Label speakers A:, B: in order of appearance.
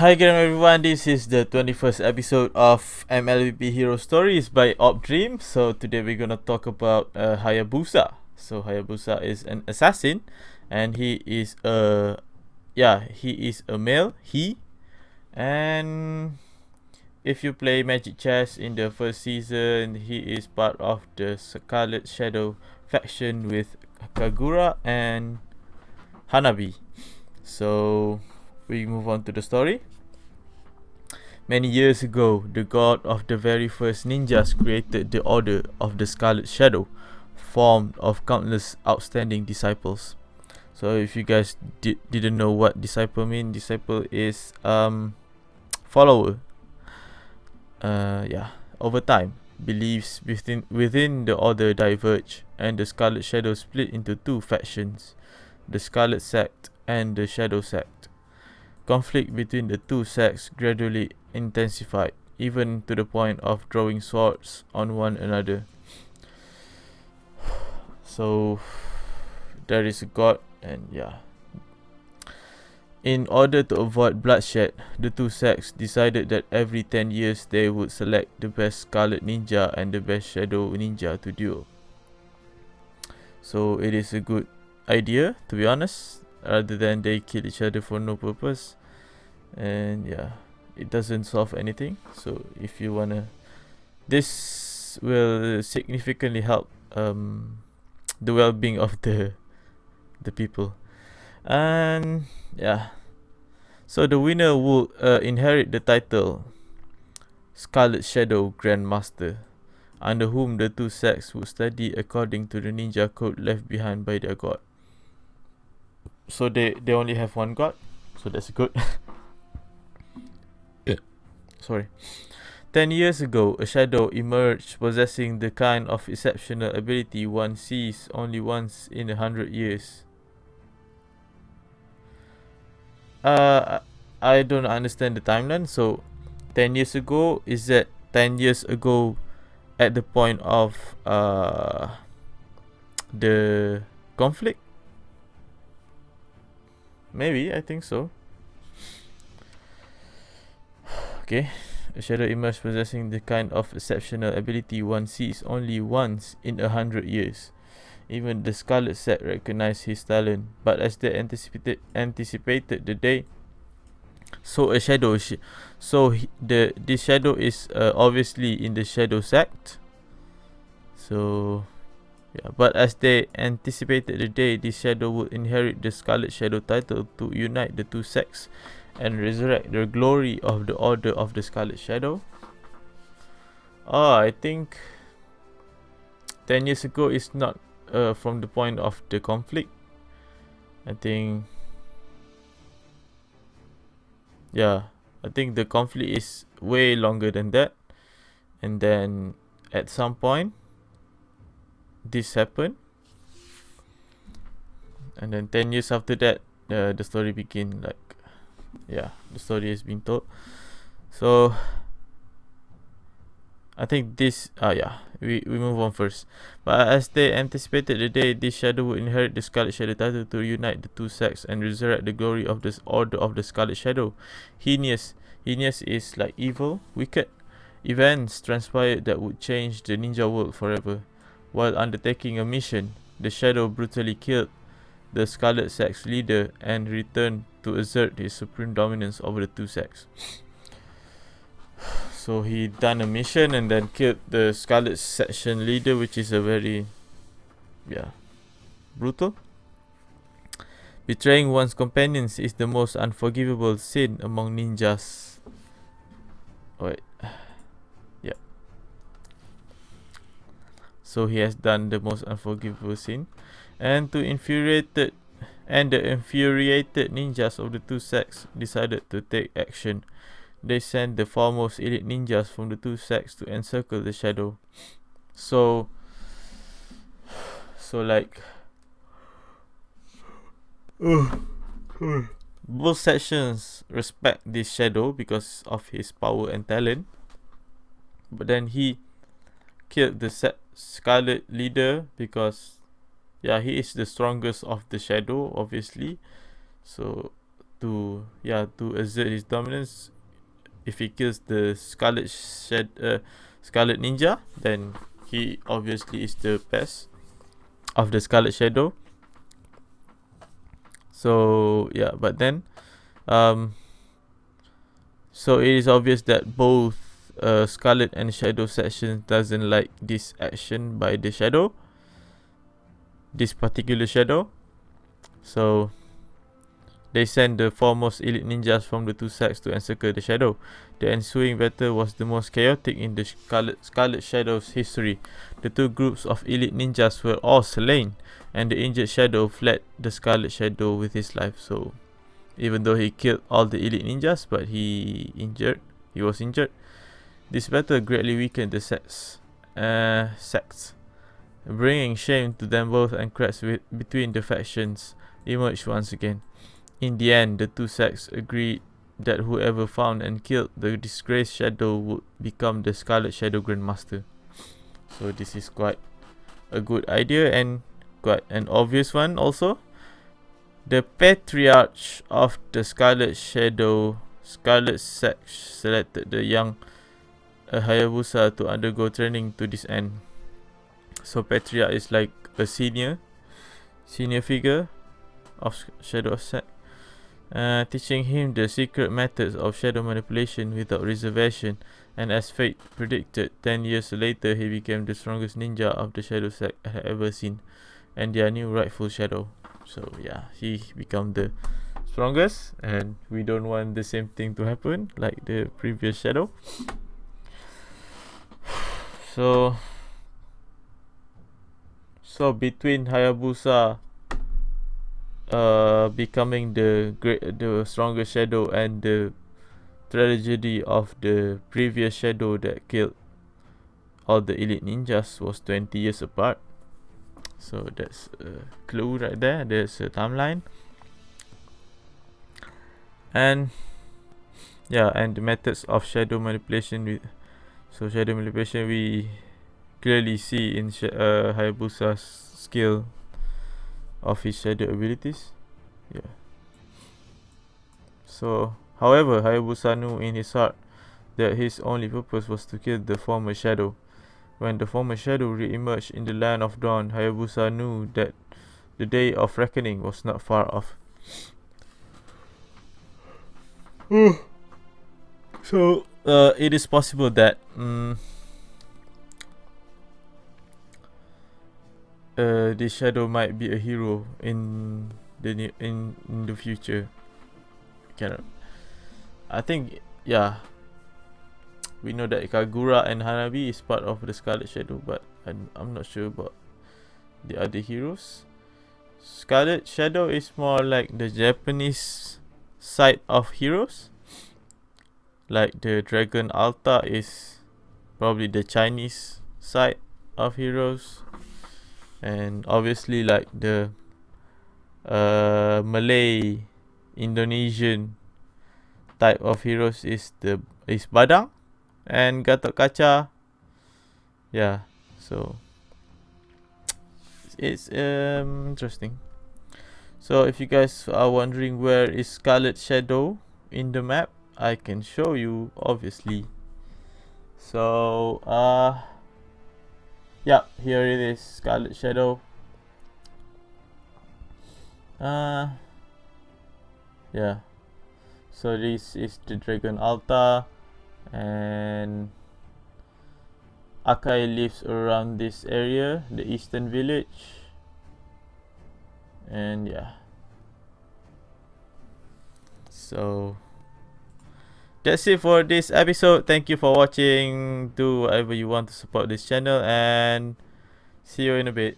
A: Hi again everyone, this is the 21st episode of MLBB Hero Stories by Dream. So today we're gonna talk about Hayabusa. So Hayabusa is an assassin, and he is a male. And if you play Magic Chess in the first season, he is part of the Scarlet Shadow faction with Kagura and Hanabi. So we move on to the story. Many years ago, the god of the very first ninjas created the Order of the Scarlet Shadow, formed of countless outstanding disciples. So if you guys didn't know what disciple mean, disciple is follower. Over time, beliefs within the order diverge, and the Scarlet Shadow split into two factions, the Scarlet Sect and the Shadow Sect. Conflict between the two sects gradually intensified, even to the point of drawing swords on one another. So there is a god, and in order to avoid bloodshed, the two sects decided that every 10 years they would select the best Scarlet Ninja and the best Shadow Ninja to duel. So it is a good idea, to be honest, rather than they kill each other for no purpose. And it doesn't solve anything. So if you wanna, this will significantly help the well-being of the people. And so the winner will inherit the title Scarlet Shadow Grandmaster, under whom the two sects would study according to the ninja code left behind by their god. So they only have one god, so that's good. Sorry. 10 years ago, a shadow emerged possessing the kind of exceptional ability one sees only once in 100 years. I don't understand the timeline. So 10 years ago, is that 10 years ago at the point of the conflict? Maybe, I think so. Okay. A shadow emerged possessing the kind of exceptional ability one sees only once in 100 years. Even the Scarlet Sect recognized his talent, but as they anticipated the day, so a shadow. This shadow is obviously in the Shadow Sect. So but as they anticipated the day, this shadow would inherit the Scarlet Shadow title to unite the two sects and resurrect the glory of the Order of the Scarlet Shadow. I think 10 years ago is not from the point of the conflict. I think the conflict is way longer than that. And then at some point this happened, and then 10 years after that the story begin. The story has been told. So I think this we move on first. But as they anticipated the day, this shadow would inherit the Scarlet Shadow title to unite the two sects and resurrect the glory of this Order of the Scarlet Shadow. Heinous is like evil, wicked. Events transpired that would change the ninja world forever. While undertaking a mission, the shadow brutally killed the Scarlet Sect's leader and returned to assert his supreme dominance over the two sects. So he done a mission and then killed the Scarlet Section leader, which is a very brutal. Betraying one's companions is the most unforgivable sin among ninjas. So he has done the most unforgivable sin, and the infuriated ninjas of the two sects decided to take action. They sent the foremost elite ninjas from the two sects to encircle the shadow. So like both sections respect this shadow because of his power and talent, but then he killed the Scarlet leader because he is the strongest of the shadow, obviously. So to exert his dominance. If he kills the Scarlet Ninja, then he obviously is the best of the Scarlet Shadow. So yeah, but then so it is obvious that both Scarlet and Shadow sections doesn't like this action by the Shadow, this particular Shadow. So they sent the foremost elite ninjas from the two sects to encircle the Shadow. The ensuing battle was the most chaotic in the Scarlet Shadow's history. The two groups of elite ninjas were all slain, and the injured Shadow fled the Scarlet Shadow with his life. So even though he killed all the elite ninjas, but he was injured. This battle greatly weakened the sects, bringing shame to them both, and cracks between the factions emerged once again. In the end, the two sects agreed that whoever found and killed the disgraced Shadow would become the Scarlet Shadow Grandmaster. So this is quite a good idea and quite an obvious one also. The Patriarch of the Scarlet sect selected the young Hayabusa to undergo training to this end. So Patriarch is like a senior figure of Shadow sect, teaching him the secret methods of shadow manipulation without reservation. And as fate predicted, 10 years later he became the strongest ninja of the Shadow sect I had ever seen, and their new rightful Shadow. So yeah, he became the strongest, and we don't want the same thing to happen like the previous Shadow. So between Hayabusa becoming the strongest Shadow and the tragedy of the previous Shadow that killed all the elite ninjas was 20 years apart. So that's a clue right there. There's a timeline. And yeah, and the methods of shadow manipulation we clearly see in Hayabusa's skill of his shadow abilities. Yeah. So however, Hayabusa knew in his heart that his only purpose was to kill the former Shadow. When the former Shadow re-emerged in the Land of Dawn, Hayabusa knew that the day of reckoning was not far off. So it is possible that this Shadow might be a hero in the future. I think we know that Kagura and Hanabi is part of the Scarlet Shadow, but I'm not sure about the other heroes. Scarlet Shadow is more like the Japanese side of heroes. Like the Dragon Alta is probably the Chinese side of heroes. And obviously like the Malay, Indonesian type of heroes is Badang and Gatot Kaca. Yeah, so it's interesting. So if you guys are wondering where is Scarlet Shadow in the map, I can show you obviously. So yeah, here it is, Scarlet Shadow. Yeah, so this is the Dragon Alta, and Akai lives around this area, the eastern village. And yeah, so that's it for this episode. Thank you for watching. Do whatever you want to support this channel, and see you in a bit.